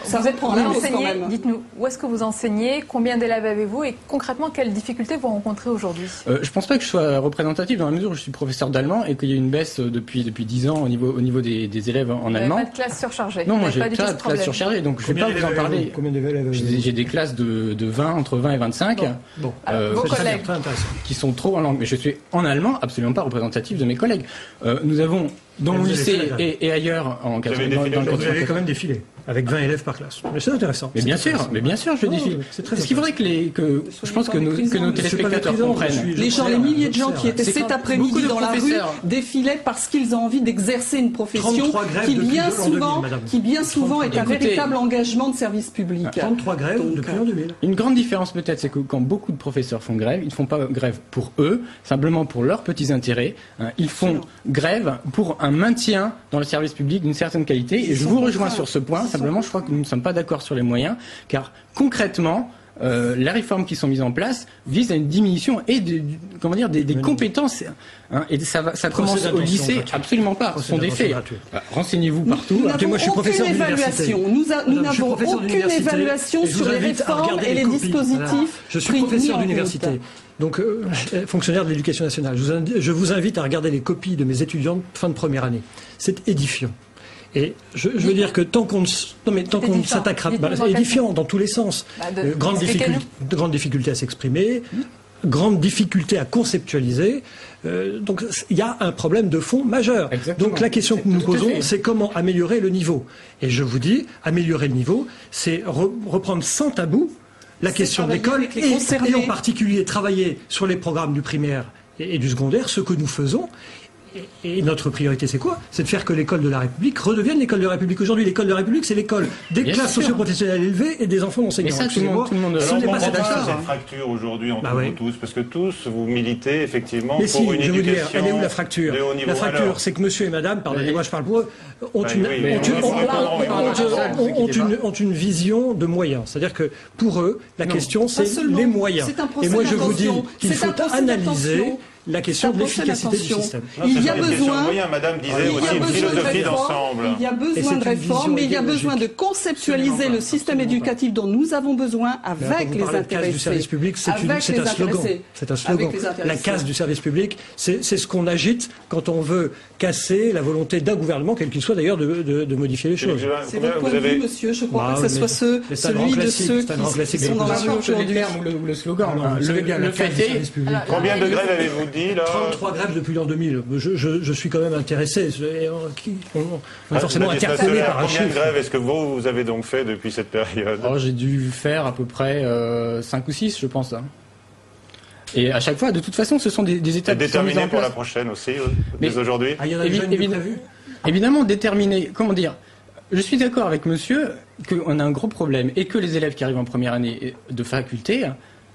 dites-nous, où est-ce que vous enseignez? Combien d'élèves avez-vous? Et concrètement, quelles difficultés vous rencontrez aujourd'hui? Je ne pense pas que je sois représentatif dans la mesure où je suis professeur d'allemand et qu'il y a une baisse depuis 10 ans au niveau des élèves en allemand. Pas de classe surchargée? Non, moi j'ai pas de classe surchargée, donc je ne vais pas vous en parler. Combien d'élèves? J'ai des classes de 20, entre 20 et 25. Vos collègues qui sont trop en langue. Mais je suis en allemand absolument pas représentatif de mes collègues. Nous avons dans mon lycée et ailleurs en vous avez quand même défilé avec 20 élèves par classe. Mais c'est intéressant. Mais bien sûr, je défile. Est-ce qu'il faudrait je pense que nos téléspectateurs comprennent. Les milliers de gens qui étaient cet après-midi dans la rue défilaient parce qu'ils ont envie d'exercer une profession qui bien souvent est un véritable engagement de service public. 33 grèves depuis l'an 2000. Une grande différence peut-être, c'est que quand beaucoup de professeurs font grève, ils ne font pas grève pour eux, simplement pour leurs petits intérêts. Ils font grève pour un maintien dans le service public d'une certaine qualité. Et je vous rejoins sur ce point. Simplement, je crois que nous ne sommes pas d'accord sur les moyens, car concrètement, les réformes qui sont mises en place visent à une diminution et des compétences. Et ça commence au lycée, absolument pas. Ce sont des faits. Renseignez-vous partout. Nous n'avons aucune évaluation sur les réformes et les dispositifs. Je suis professeur d'université. Donc, fonctionnaire de l'éducation nationale. Je vous invite à regarder les copies de mes étudiants de fin de première année. C'est édifiant. Et je veux dire que tant qu'on ne s'attaquera pas, c'est édifiant dans tous les sens. Grande difficulté à s'exprimer, grande difficulté à conceptualiser. Donc il y a un problème de fond majeur. Exactement. Donc la question que nous nous posons, c'est comment améliorer le niveau. Et je vous dis, améliorer le niveau, c'est reprendre sans tabou la question de l'école et en particulier travailler sur les programmes du primaire et du secondaire, ce que nous faisons. Et notre priorité, c'est quoi? C'est de faire que l'école de la République redevienne l'école de la République. Aujourd'hui, l'école de la République, c'est l'école des classes socio-professionnelles élevées et des enfants d'enseignants. Mais ça, tout le monde ce n'est pas cette fracture aujourd'hui entre vous tous, parce que tous, vous militez effectivement pour une éducation. Mais si, je veux dire, elle est où la fracture? La fracture, c'est que monsieur et madame, pardonnez-moi, je parle pour eux, ont une vision de moyens. C'est-à-dire que pour eux, la question, c'est les moyens. Et moi, je vous dis qu'il faut analyser la question de l'efficacité du système. Il y a besoin, madame disait aussi une philosophie d'ensemble. Il y a besoin de réforme, mais il y a besoin de conceptualiser le système éducatif dont nous avons besoin avec les intéressés. La casse du service public, c'est un slogan. C'est un slogan. La casse du service public, c'est ce qu'on agite quand on veut casser la volonté d'un gouvernement, quel qu'il soit d'ailleurs, de modifier les choses. C'est votre point de vue, monsieur. Je crois que ce soit celui de ceux qui sont dans la rue aujourd'hui. Le slogan. Le fait est... Combien de grèves avez-vous dit là? 33 grèves depuis l'an 2000. Je suis quand même intéressé. On est forcément interpellé par un chiffre. Combien de grèves est-ce que vous avez donc fait depuis cette période? J'ai dû faire à peu près 5 ou 6, je pense. Et à chaque fois, de toute façon, ce sont des étapes qui sont mises en place. Pour la prochaine aussi, dès aujourd'hui. Il y en a déjà une prévue. Évidemment, déterminé. Comment dire? Je suis d'accord avec monsieur qu'on a un gros problème et que les élèves qui arrivent en première année de faculté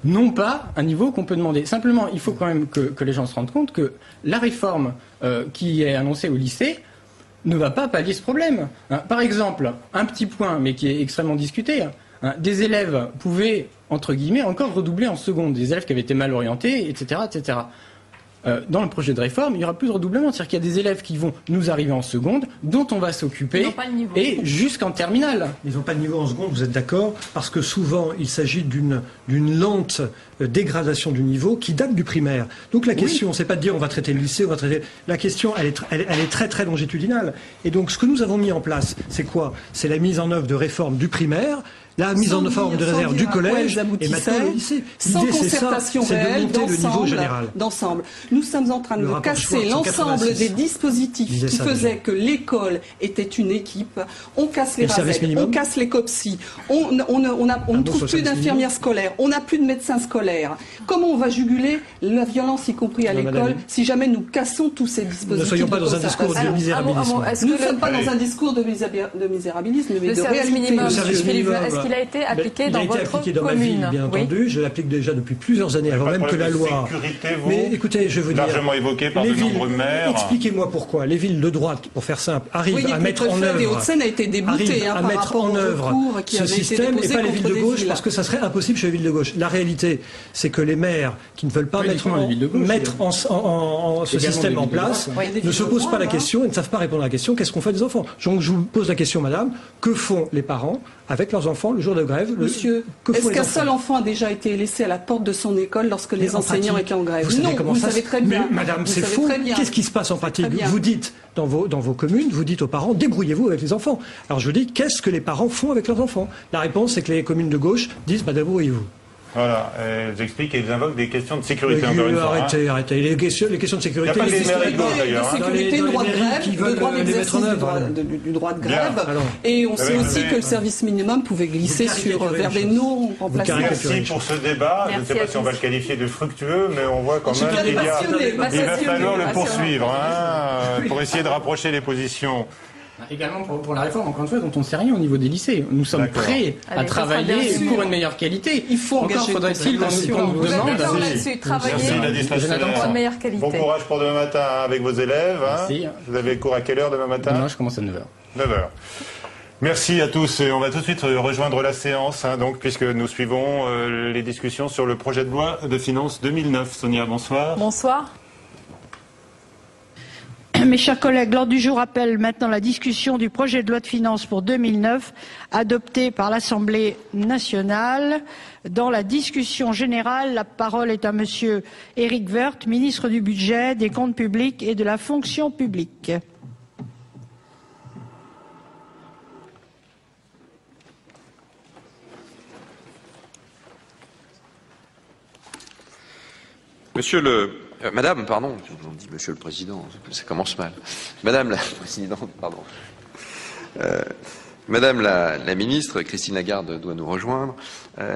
n'ont pas un niveau qu'on peut demander. Simplement, il faut quand même que les gens se rendent compte que la réforme qui est annoncée au lycée ne va pas pallier ce problème. Par exemple, un petit point, mais qui est extrêmement discuté, des élèves pouvaient, entre guillemets, encore redoubler en seconde, des élèves qui avaient été mal orientés, etc., etc. Dans le projet de réforme, il n'y aura plus de redoublement. C'est-à-dire qu'il y a des élèves qui vont nous arriver en seconde, dont on va s'occuper, et jusqu'en terminale. Ils n'ont pas de niveau en seconde, vous êtes d'accord? Parce que souvent, il s'agit d'une lente dégradation du niveau qui date du primaire. Donc la question, c'est pas de dire on va traiter le lycée, on va traiter... La question, elle est très très longitudinale. Et donc ce que nous avons mis en place, c'est quoi? C'est la mise en œuvre de réformes du primaire, la mise en forme de réserve du collège et maintenant le lycée. Sans concertation réelle d'ensemble. Nous sommes en train de casser l'ensemble des dispositifs qui faisaient que l'école était une équipe. On casse les RASEC, on casse les COPSI, on ne trouve plus d'infirmières scolaires, on n'a plus de médecins scolaires. Comment on va juguler la violence, y compris à l'école, si jamais nous cassons tous ces dispositifs? Ne soyons pas dans un discours de misérabilisme. Nous ne sommes pas dans un discours de misérabilisme, mais de réalité. Est-ce qu'il a été appliqué dans votre commune? Bien entendu, je l'applique déjà depuis plusieurs années, avant même que la loi... Mais écoutez, je veux dire... Largement évoqué par de nombreux maires. Expliquez-moi pourquoi les villes de droite, pour faire simple, arrivent à mettre en œuvre... Les Hauts-de-Seine a été débouté par rapport au recours qui avait été système et pas les villes de gauche, parce que ça serait impossible chez les villes de gauche. La réalité, c'est que les maires qui ne veulent pas mettre ce système en place ne se posent pas la question et ne savent pas répondre à la question qu'est-ce qu'on fait des enfants. Donc je vous pose la question, madame, que font les parents avec leurs enfants le jour de grève? Monsieur, est-ce qu'un seul enfant a déjà été laissé à la porte de son école lorsque les enseignants étaient en grève? Non, vous savez très bien. Mais madame, c'est faux. Qu'est-ce qui se passe en pratique? Vous dites dans vos communes, vous dites aux parents, débrouillez-vous avec les enfants. Alors je vous dis, qu'est-ce que les parents font avec leurs enfants? La réponse, c'est que les communes de gauche disent, débrouillez-vous. Voilà, elles expliquent et elles invoquent des questions de sécurité encore une fois. Arrêtez. Les questions de sécurité. Il n'y a pas des maires égaux d'ailleurs. De sécurité, le droit de grève, le droit d'exercice du droit de grève. Et on sait aussi que le service minimum pouvait glisser vers des non remplaçables. Merci pour ce débat. Je ne sais pas si on va le qualifier de fructueux, mais on voit quand même qu'il va falloir le poursuivre pour essayer de rapprocher les positions. Également pour la réforme, encore une fois, dont on ne sait rien au niveau des lycées. Nous sommes prêts à travailler pour une meilleure qualité. Il faut encore faudrait-il qu'on nous demande pour une meilleure qualité. Bon courage pour demain matin avec vos élèves. Merci. Vous avez cours à quelle heure demain matin? Demain, je commence à 9h. 9h. Merci à tous. Et on va tout de suite rejoindre la séance, donc, puisque nous suivons les discussions sur le projet de loi de finances 2009. Sonia, bonsoir. Bonsoir. Mes chers collègues, l'ordre du jour appelle maintenant la discussion du projet de loi de finances pour 2009 adopté par l'Assemblée nationale. Dans la discussion générale, la parole est à monsieur Éric Woerth, ministre du Budget, des Comptes publics et de la Fonction publique. Madame, pardon, on dit Monsieur le Président, ça commence mal. Madame la Présidente, pardon. Madame la Ministre, Christine Lagarde doit nous rejoindre.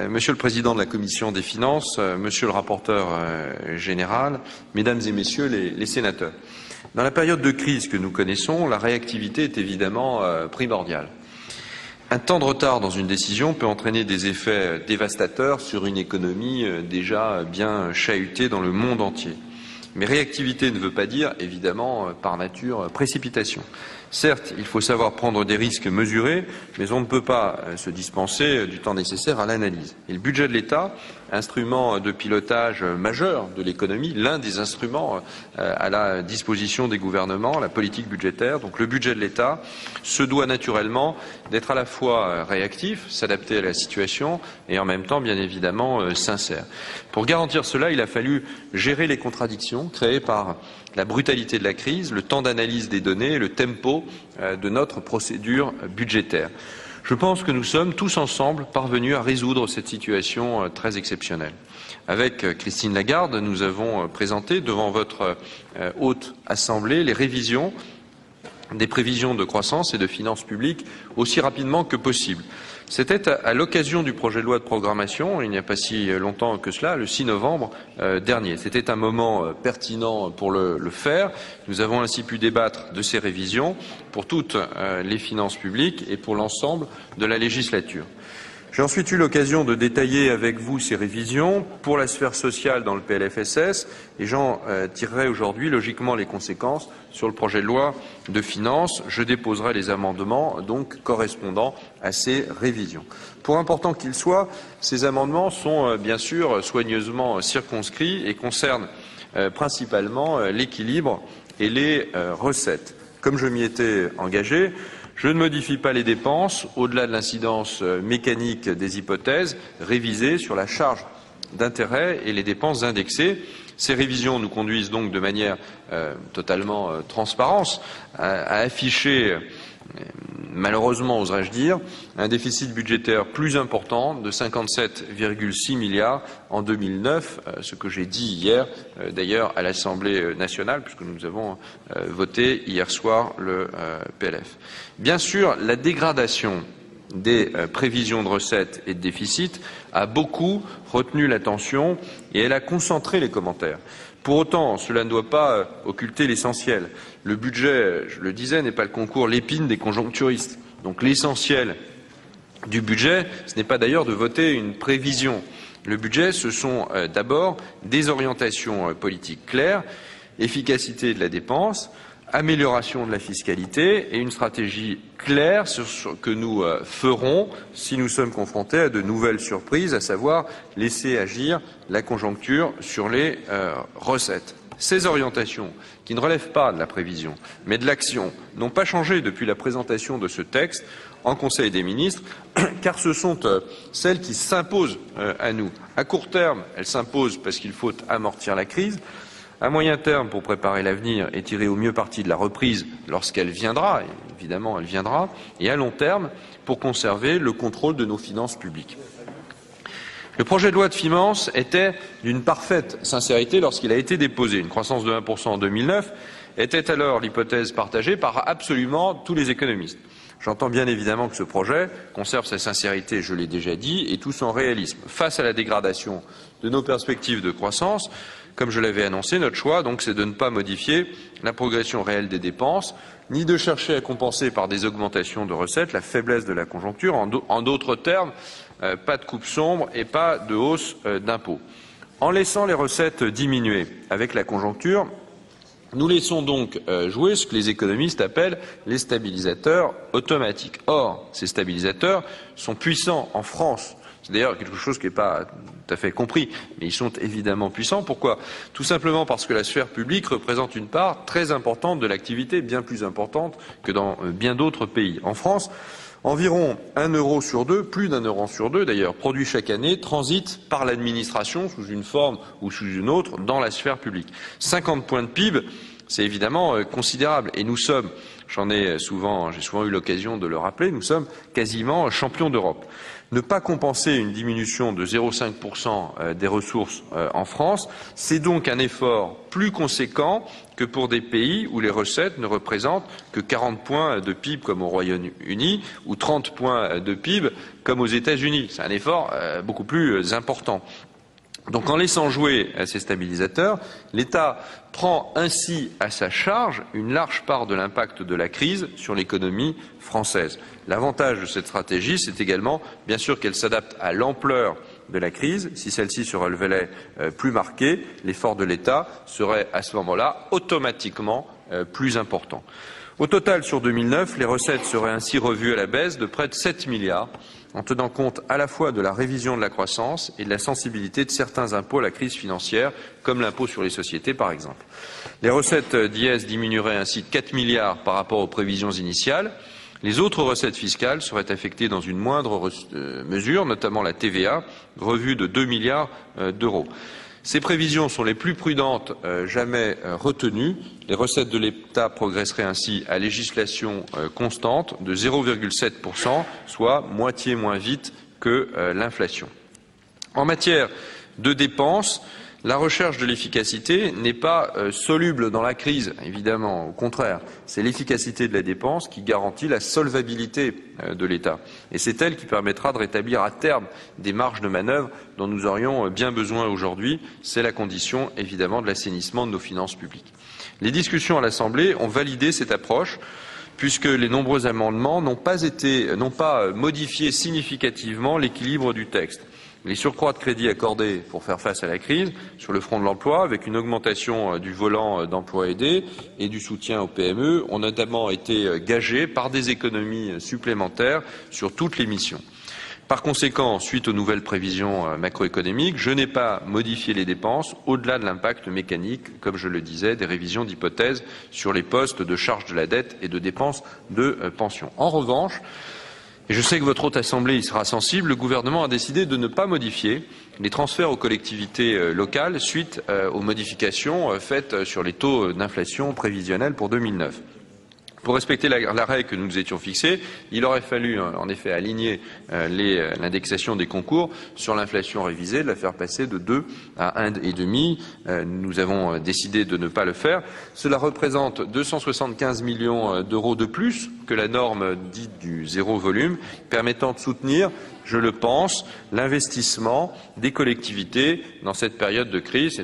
Monsieur le Président de la Commission des Finances, Monsieur le rapporteur général, Mesdames et Messieurs les sénateurs. Dans la période de crise que nous connaissons, la réactivité est évidemment primordiale. Un temps de retard dans une décision peut entraîner des effets dévastateurs sur une économie déjà bien chahutée dans le monde entier. Mais réactivité ne veut pas dire, évidemment, par nature, précipitation. Certes, il faut savoir prendre des risques mesurés, mais on ne peut pas se dispenser du temps nécessaire à l'analyse. Et le budget de l'État, instrument de pilotage majeur de l'économie, l'un des instruments à la disposition des gouvernements, la politique budgétaire, donc le budget de l'État, se doit naturellement d'être à la fois réactif, s'adapter à la situation, et en même temps, bien évidemment, sincère. Pour garantir cela, il a fallu gérer les contradictions créées par la brutalité de la crise, le temps d'analyse des données et le tempo de notre procédure budgétaire. Je pense que nous sommes tous ensemble parvenus à résoudre cette situation très exceptionnelle. Avec Christine Lagarde, nous avons présenté devant votre haute assemblée les révisions des prévisions de croissance et de finances publiques aussi rapidement que possible. C'était à l'occasion du projet de loi de programmation, il n'y a pas si longtemps que cela, le 6 novembre dernier. C'était un moment pertinent pour le faire. Nous avons ainsi pu débattre de ces révisions pour toutes les finances publiques et pour l'ensemble de la législature. J'ai ensuite eu l'occasion de détailler avec vous ces révisions pour la sphère sociale dans le PLFSS et j'en tirerai aujourd'hui logiquement les conséquences sur le projet de loi de finances. Je déposerai les amendements donc correspondant à ces révisions. Pour important qu'ils soient, ces amendements sont bien sûr soigneusement circonscrits et concernent principalement l'équilibre et les recettes. Comme je m'y étais engagé, je ne modifie pas les dépenses au-delà de l'incidence mécanique des hypothèses révisées sur la charge d'intérêt et les dépenses indexées. Ces révisions nous conduisent donc de manière totalement transparente à afficher, malheureusement oserais-je dire, un déficit budgétaire plus important de 57,6 milliards en 2009, ce que j'ai dit hier d'ailleurs à l'Assemblée nationale, puisque nous avons voté hier soir le PLF. Bien sûr, la dégradation des prévisions de recettes et de déficit a beaucoup retenu l'attention et elle a concentré les commentaires. Pour autant, cela ne doit pas occulter l'essentiel. Le budget, je le disais, n'est pas le concours l'épine des conjoncturistes. Donc l'essentiel du budget, ce n'est pas d'ailleurs de voter une prévision. Le budget, ce sont d'abord des orientations politiques claires, efficacité de la dépense, amélioration de la fiscalité et une stratégie claire sur ce que nous ferons si nous sommes confrontés à de nouvelles surprises, à savoir laisser agir la conjoncture sur les recettes. Ces orientations, qui ne relèvent pas de la prévision, mais de l'action, n'ont pas changé depuis la présentation de ce texte en Conseil des ministres, car ce sont celles qui s'imposent à nous. À court terme, elles s'imposent parce qu'il faut amortir la crise. À moyen terme, pour préparer l'avenir et tirer au mieux parti de la reprise lorsqu'elle viendra, et évidemment elle viendra, et à long terme, pour conserver le contrôle de nos finances publiques. Le projet de loi de finances était d'une parfaite sincérité lorsqu'il a été déposé. Une croissance de 1% en 2009 était alors l'hypothèse partagée par absolument tous les économistes. J'entends bien évidemment que ce projet conserve sa sincérité, je l'ai déjà dit, et tout son réalisme. Face à la dégradation de nos perspectives de croissance, comme je l'avais annoncé, notre choix, donc, c'est de ne pas modifier la progression réelle des dépenses, ni de chercher à compenser par des augmentations de recettes la faiblesse de la conjoncture. En d'autres termes, pas de coupe sombre et pas de hausse d'impôts. En laissant les recettes diminuer avec la conjoncture, nous laissons donc jouer ce que les économistes appellent les stabilisateurs automatiques. Or, ces stabilisateurs sont puissants en France. C'est d'ailleurs quelque chose qui n'est pas tout à fait compris, mais ils sont évidemment puissants. Pourquoi? Tout simplement parce que la sphère publique représente une part très importante de l'activité, bien plus importante que dans bien d'autres pays. En France, environ 1 euro sur 2, plus d'1 euro sur 2 d'ailleurs, produit chaque année, transite par l'administration sous une forme ou sous une autre dans la sphère publique. 50 points de PIB, c'est évidemment considérable. Et nous sommes, j'ai souvent eu l'occasion de le rappeler, nous sommes quasiment champions d'Europe. Ne pas compenser une diminution de 0,5% des ressources en France, c'est donc un effort plus conséquent que pour des pays où les recettes ne représentent que 40 points de PIB comme au Royaume-Uni ou 30 points de PIB comme aux États-Unis. C'est un effort beaucoup plus important. Donc en laissant jouer ces stabilisateurs, l'État prend ainsi à sa charge une large part de l'impact de la crise sur l'économie française. L'avantage de cette stratégie, c'est également, bien sûr, qu'elle s'adapte à l'ampleur de la crise. Si celle-ci se révélait plus marquée, l'effort de l'État serait à ce moment-là automatiquement plus important. Au total, sur 2009, les recettes seraient ainsi revues à la baisse de près de 7 milliards, en tenant compte à la fois de la révision de la croissance et de la sensibilité de certains impôts à la crise financière, comme l'impôt sur les sociétés par exemple. Les recettes d'IS diminueraient ainsi de 4 milliards par rapport aux prévisions initiales. Les autres recettes fiscales seraient affectées dans une moindre mesure, notamment la TVA, revue de 2 milliards d'euros. Ces prévisions sont les plus prudentes jamais retenues. Les recettes de l'État progresseraient ainsi à législation constante de 0,7%, soit moitié moins vite que l'inflation. En matière de dépenses, la recherche de l'efficacité n'est pas soluble dans la crise, évidemment, au contraire. C'est l'efficacité de la dépense qui garantit la solvabilité de l'État. Et c'est elle qui permettra de rétablir à terme des marges de manœuvre dont nous aurions bien besoin aujourd'hui. C'est la condition, évidemment, de l'assainissement de nos finances publiques. Les discussions à l'Assemblée ont validé cette approche, puisque les nombreux amendements n'ont pas modifié significativement l'équilibre du texte. Les surcroîts de crédits accordés pour faire face à la crise sur le front de l'emploi, avec une augmentation du volant d'emploi aidé et du soutien aux PME, ont notamment été gagés par des économies supplémentaires sur toutes les missions. Par conséquent, suite aux nouvelles prévisions macroéconomiques, je n'ai pas modifié les dépenses au-delà de l'impact mécanique, comme je le disais, des révisions d'hypothèses sur les postes de charge de la dette et de dépenses de pension. En revanche, et je sais que votre Haute Assemblée y sera sensible, le gouvernement a décidé de ne pas modifier les transferts aux collectivités locales suite aux modifications faites sur les taux d'inflation prévisionnels pour 2009. Pour respecter la règle que nous nous étions fixée, il aurait fallu en effet aligner l'indexation des concours sur l'inflation révisée, de la faire passer de 2 à 1,5. Nous avons décidé de ne pas le faire. Cela représente 275 millions d'euros de plus que la norme dite du zéro volume, permettant de soutenir, je le pense, l'investissement des collectivités dans cette période de crise.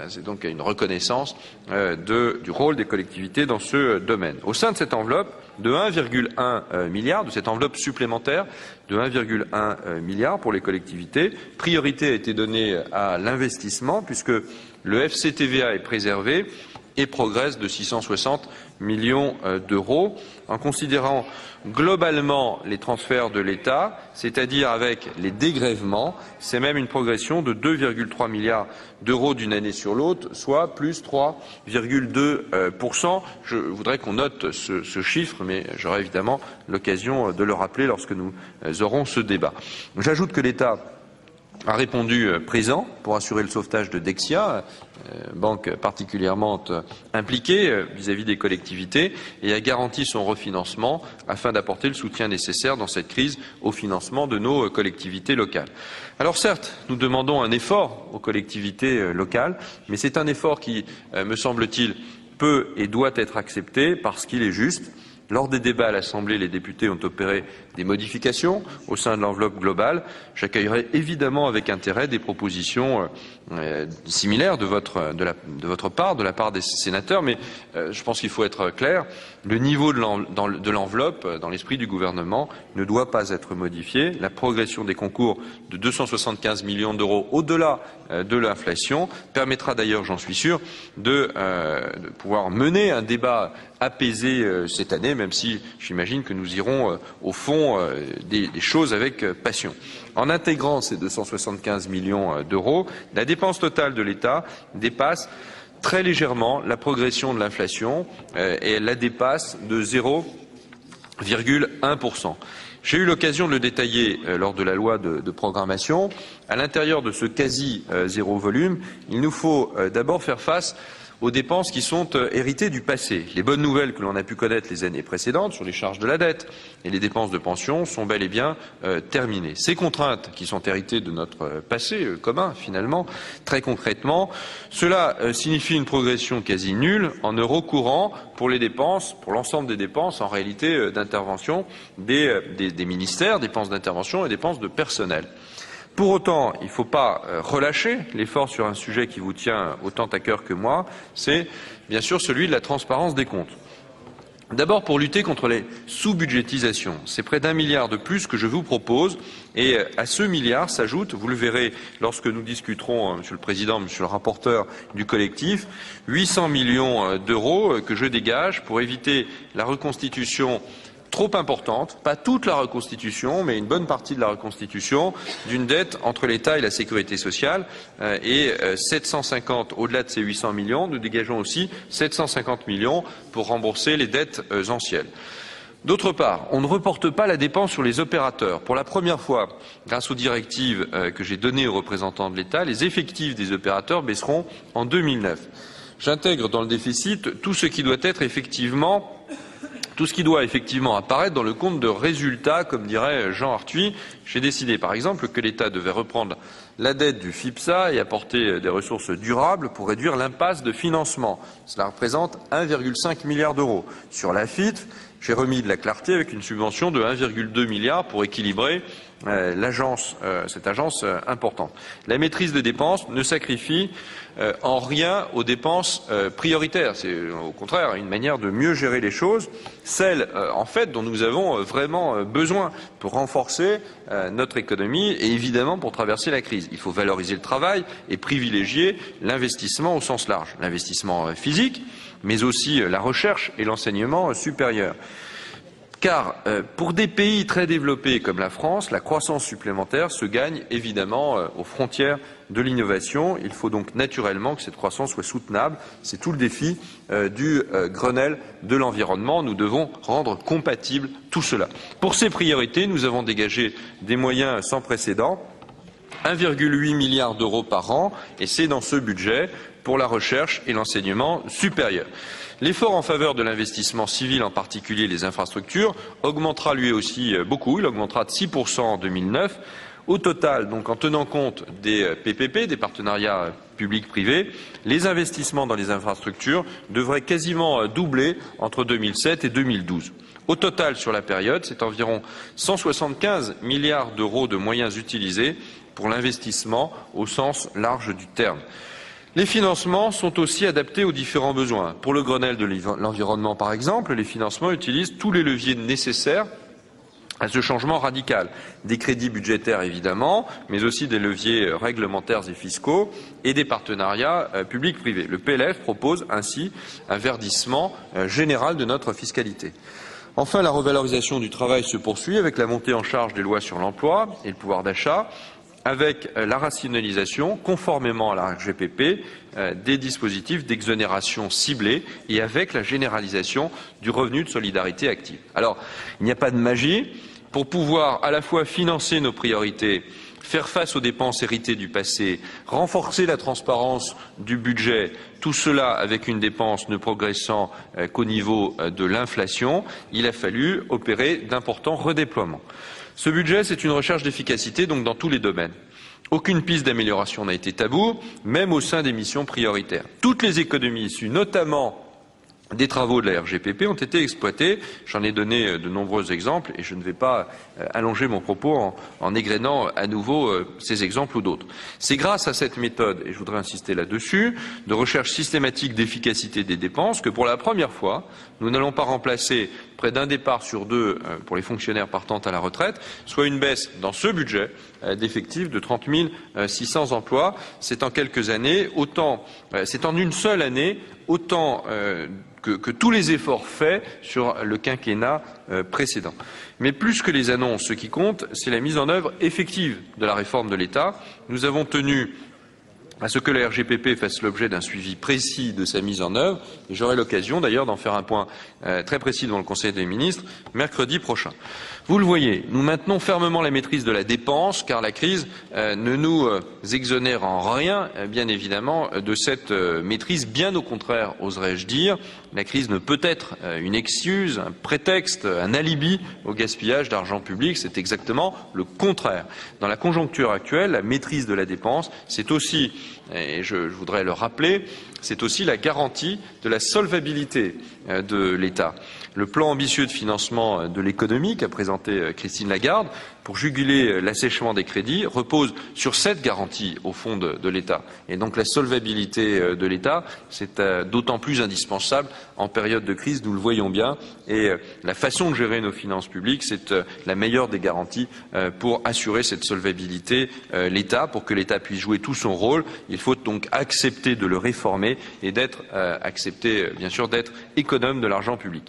C'est donc une reconnaissance du rôle des collectivités dans ce domaine. Au sein de cette enveloppe de 1,1 milliard, de cette enveloppe supplémentaire de 1,1 milliard pour les collectivités, priorité a été donnée à l'investissement puisque le FCTVA est préservé et progresse de 660 millions d'euros. En considérant globalement les transferts de l'État, c'est-à-dire avec les dégrèvements, c'est même une progression de 2,3 milliards d'euros d'une année sur l'autre, soit plus 3,2%. Je voudrais qu'on note ce chiffre, mais j'aurai évidemment l'occasion de le rappeler lorsque nous aurons ce débat. J'ajoute que l'État a répondu présent pour assurer le sauvetage de Dexia, banque particulièrement impliquée vis-à-vis des collectivités, et a garanti son refinancement afin d'apporter le soutien nécessaire dans cette crise au financement de nos collectivités locales. Alors certes, nous demandons un effort aux collectivités locales, mais c'est un effort qui, me semble-t-il, peut et doit être accepté parce qu'il est juste. Lors des débats à l'Assemblée, les députés ont opéré des modifications au sein de l'enveloppe globale. J'accueillerai évidemment avec intérêt des propositions similaires de votre part, de la part des sénateurs, mais je pense qu'il faut être clair. Le niveau de l'enveloppe, dans l'esprit du gouvernement, ne doit pas être modifié. La progression des concours de 275 millions d'euros au-delà de l'inflation permettra d'ailleurs, j'en suis sûr, de pouvoir mener un débat apaisé cette année, même si j'imagine que nous irons au fond des choses avec passion. En intégrant ces 275 millions d'euros, la dépense totale de l'État dépasse très légèrement la progression de l'inflation et elle la dépasse de 0,1%. J'ai eu l'occasion de le détailler lors de la loi de programmation. À l'intérieur de ce quasi zéro volume, il nous faut d'abord faire face aux dépenses qui sont héritées du passé. Les bonnes nouvelles que l'on a pu connaître les années précédentes sur les charges de la dette et les dépenses de pension sont bel et bien terminées. Ces contraintes qui sont héritées de notre passé commun, finalement, très concrètement, cela signifie une progression quasi nulle en euros courants pour les dépenses, pour l'ensemble des dépenses en réalité d'intervention des ministères, dépenses d'intervention et dépenses de personnel. Pour autant, il ne faut pas relâcher l'effort sur un sujet qui vous tient autant à cœur que moi, c'est bien sûr celui de la transparence des comptes. D'abord pour lutter contre les sous-budgétisations. C'est près d'1 milliard de plus que je vous propose et à ce milliard s'ajoute, vous le verrez lorsque nous discuterons, Monsieur le Président, Monsieur le rapporteur du collectif, 800 millions d'euros que je dégage pour éviter la reconstitution trop importante, pas toute la reconstitution, mais une bonne partie de la reconstitution d'une dette entre l'État et la sécurité sociale. Et 750, au-delà de ces 800 millions, nous dégageons aussi 750 millions pour rembourser les dettes anciennes. D'autre part, on ne reporte pas la dépense sur les opérateurs. Pour la première fois, grâce aux directives que j'ai données aux représentants de l'État, les effectifs des opérateurs baisseront en 2009. J'intègre dans le déficit tout ce qui doit effectivement apparaître dans le compte de résultats, comme dirait Jean Arthuis. J'ai décidé, par exemple, que l'État devait reprendre la dette du FIPSA et apporter des ressources durables pour réduire l'impasse de financement. Cela représente 1,5 milliard d'euros. Sur l'AFITF, j'ai remis de la clarté avec une subvention de 1,2 milliard pour équilibrer cette agence importante. La maîtrise des dépenses ne sacrifie en rien aux dépenses prioritaires. C'est au contraire une manière de mieux gérer les choses, celles en fait dont nous avons vraiment besoin pour renforcer notre économie et évidemment pour traverser la crise. Il faut valoriser le travail et privilégier l'investissement au sens large, l'investissement physique, mais aussi la recherche et l'enseignement supérieur. Car pour des pays très développés comme la France, la croissance supplémentaire se gagne évidemment aux frontières de l'innovation. Il faut donc naturellement que cette croissance soit soutenable. C'est tout le défi du Grenelle de l'environnement. Nous devons rendre compatible tout cela. Pour ces priorités, nous avons dégagé des moyens sans précédent, 1,8 milliard d'euros par an, et c'est dans ce budget pour la recherche et l'enseignement supérieur. L'effort en faveur de l'investissement civil, en particulier les infrastructures, augmentera lui aussi beaucoup. Il augmentera de 6% en 2009. Au total, donc en tenant compte des PPP, des partenariats publics-privés, les investissements dans les infrastructures devraient quasiment doubler entre 2007 et 2012. Au total, sur la période, c'est environ 175 milliards d'euros de moyens utilisés pour l'investissement au sens large du terme. Les financements sont aussi adaptés aux différents besoins. Pour le Grenelle de l'environnement, par exemple, les financements utilisent tous les leviers nécessaires à ce changement radical. Des crédits budgétaires, évidemment, mais aussi des leviers réglementaires et fiscaux et des partenariats publics-privés. Le PLF propose ainsi un verdissement général de notre fiscalité. Enfin, la revalorisation du travail se poursuit avec la montée en charge des lois sur l'emploi et le pouvoir d'achat, avec la rationalisation, conformément à la RGPP, des dispositifs d'exonération ciblés et avec la généralisation du revenu de solidarité active. Alors, il n'y a pas de magie. Pour pouvoir à la fois financer nos priorités, faire face aux dépenses héritées du passé, renforcer la transparence du budget, tout cela avec une dépense ne progressant qu'au niveau de l'inflation, il a fallu opérer d'importants redéploiements. Ce budget, c'est une recherche d'efficacité, donc dans tous les domaines. Aucune piste d'amélioration n'a été taboue, même au sein des missions prioritaires. Toutes les économies issues, notamment des travaux de la RGPP, ont été exploités. J'en ai donné de nombreux exemples et je ne vais pas allonger mon propos en égrénant à nouveau ces exemples ou d'autres. C'est grâce à cette méthode, et je voudrais insister là-dessus, de recherche systématique d'efficacité des dépenses que pour la première fois, nous n'allons pas remplacer près d'un départ sur deux pour les fonctionnaires partant à la retraite, soit une baisse dans ce budget d'effectifs de 30 600 emplois. C'est en quelques années, c'est en une seule année, autant que tous les efforts faits sur le quinquennat précédent. Mais plus que les annonces, ce qui compte, c'est la mise en œuvre effective de la réforme de l'État. Nous avons tenu à ce que la RGPP fasse l'objet d'un suivi précis de sa mise en œuvre. Et j'aurai l'occasion d'ailleurs d'en faire un point très précis devant le Conseil des ministres mercredi prochain. Vous le voyez, nous maintenons fermement la maîtrise de la dépense car la crise ne nous exonère en rien, bien évidemment, de cette maîtrise. Bien au contraire, oserais-je dire. La crise ne peut être une excuse, un prétexte, un alibi au gaspillage d'argent public. C'est exactement le contraire. Dans la conjoncture actuelle, la maîtrise de la dépense, c'est aussi, et je voudrais le rappeler, c'est aussi la garantie de la solvabilité de l'État. Le plan ambitieux de financement de l'économie qu'a présenté Christine Lagarde pour juguler l'assèchement des crédits repose sur cette garantie au fond de l'État. Et donc la solvabilité de l'État, c'est d'autant plus indispensable en période de crise, nous le voyons bien. Et la façon de gérer nos finances publiques, c'est la meilleure des garanties pour assurer cette solvabilité. L'État, pour que l'État puisse jouer tout son rôle, il faut donc accepter de le réformer et accepter, bien sûr, d'être économe de l'argent public.